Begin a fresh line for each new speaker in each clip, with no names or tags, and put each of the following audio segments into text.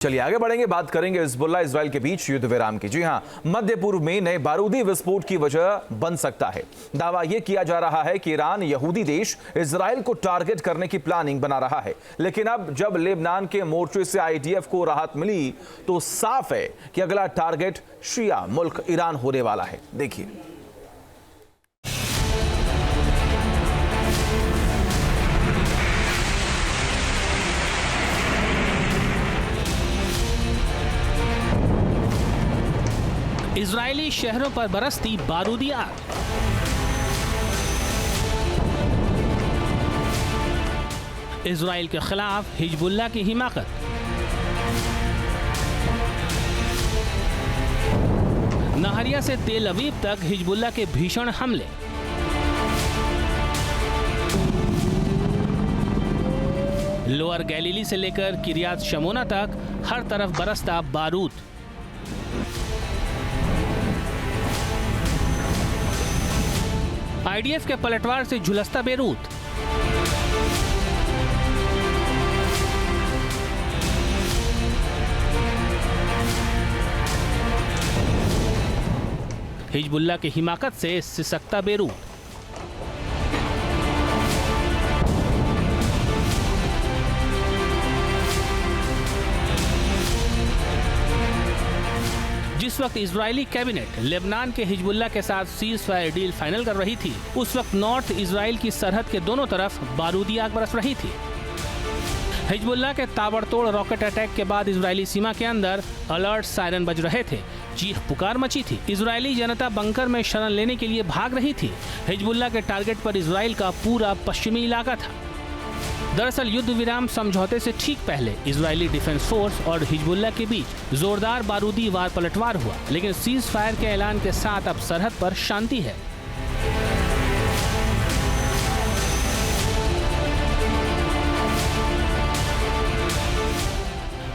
चलिए आगे बढ़ेंगे, बात करेंगे हिजबुल्लाह इजराइल के बीच युद्ध विराम की। जी हां, मध्य पूर्व में नए बारूदी विस्फोट की वजह बन सकता है। दावा यह किया जा रहा है कि ईरान यहूदी देश इजराइल को टारगेट करने की प्लानिंग बना रहा है। लेकिन अब जब लेबनान के मोर्चे से आईडीएफ को राहत मिली तो साफ है कि अगला टारगेट शिया मुल्क ईरान होने वाला है। देखिए,
इजरायली शहरों पर बरसती बारूदी आग। इजराइल के खिलाफ हिजबुल्लाह की हिमाकत। नहरिया से तेल अवीव तक हिजबुल्लाह के भीषण हमले। लोअर गैलीली से लेकर किरियात शमोना तक हर तरफ बरसता बारूद। आईडीएफ के पलटवार से झुलसता बेरूत। हिजबुल्लाह की हिमाकत से सिसकता बेरूत। जिस वक्त इजरायली कैबिनेट लेबनान के हिजबुल्लाह के साथ सीज फायर डील फाइनल कर रही थी, उस वक्त नॉर्थ इजराइल की सरहद के दोनों तरफ बारूदी आग बरस रही थी। हिजबुल्लाह के ताबड़तोड़ रॉकेट अटैक के बाद इजरायली सीमा के अंदर अलर्ट सायरन बज रहे थे। चीख पुकार मची थी। इजरायली जनता बंकर में शरण लेने के लिए भाग रही थी। हिजबुल्लाह के टारगेट पर इजराइल का पूरा पश्चिमी इलाका था। दरअसल युद्ध विराम समझौते से ठीक पहले इजरायली डिफेंस फोर्स और हिजबुल्लाह के बीच जोरदार बारूदी वार पलटवार हुआ, लेकिन सीज फायर के ऐलान के साथ अब सरहद पर शांति है।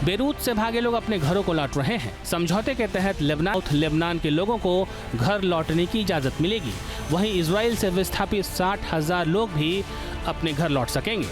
बेरूत से भागे लोग अपने घरों को लौट रहे हैं। समझौते के तहत लेबनान के लोगों को घर लौटने की इजाजत मिलेगी। वहीं इजराइल से विस्थापित 60,000 लोग भी अपने घर लौट सकेंगे।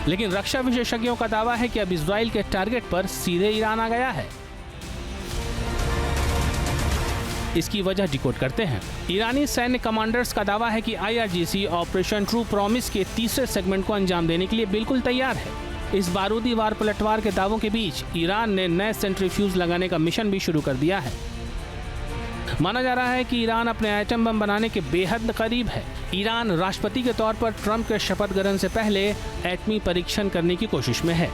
लेकिन रक्षा विशेषज्ञों का दावा है कि अब इजराइल के टारगेट पर सीधे ईरान आ गया है। इसकी वजह डिकोड करते हैं। ईरानी सैन्य कमांडर्स का दावा है कि आईआरजीसी ऑपरेशन ट्रू प्रॉमिस के तीसरे सेगमेंट को अंजाम देने के लिए बिल्कुल तैयार है। इस बारूदी वार पलटवार के दावों के बीच ईरान ने नए सेंट्रीफ्यूज लगाने का मिशन भी शुरू कर दिया है। माना जा रहा है कि ईरान अपने एटम बम बनाने के बेहद करीब है। ईरान राष्ट्रपति के तौर पर ट्रंप के शपथ ग्रहण से पहले एटमी परीक्षण करने की कोशिश में है।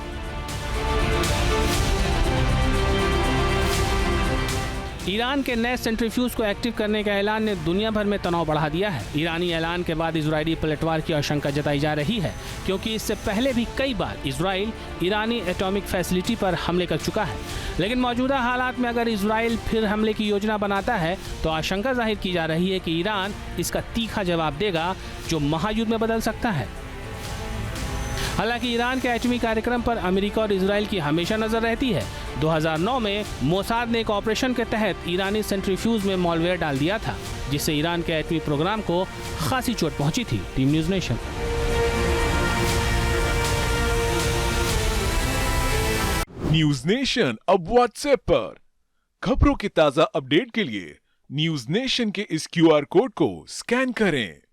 ईरान के नए सेंट्रीफ्यूज को एक्टिव करने का ऐलान ने दुनिया भर में तनाव बढ़ा दिया है। ईरानी ऐलान के बाद इजरायली पलटवार की आशंका जताई जा रही है, क्योंकि इससे पहले भी कई बार इजराइल ईरानी एटॉमिक फैसिलिटी पर हमले कर चुका है। लेकिन मौजूदा हालात में अगर इजराइल फिर हमले की योजना बनाता है तो आशंका जाहिर की जा रही है कि ईरान इसका तीखा जवाब देगा, जो महायुद्ध में बदल सकता है। हालांकि ईरान के एटमी कार्यक्रम पर अमेरिका और इजराइल की हमेशा नजर रहती है। 2009 में मोसाद ने एक ऑपरेशन के तहत ईरानी सेंट्रीफ्यूज में मॉलवेयर डाल दिया था, जिससे ईरान के एटमी प्रोग्राम को खासी चोट पहुंची थी। Team news nation.
News nation अब व्हाट्सएप पर खबरों के ताजा अपडेट के लिए न्यूज़ नेशन के इस क्यूआर कोड को स्कैन करें।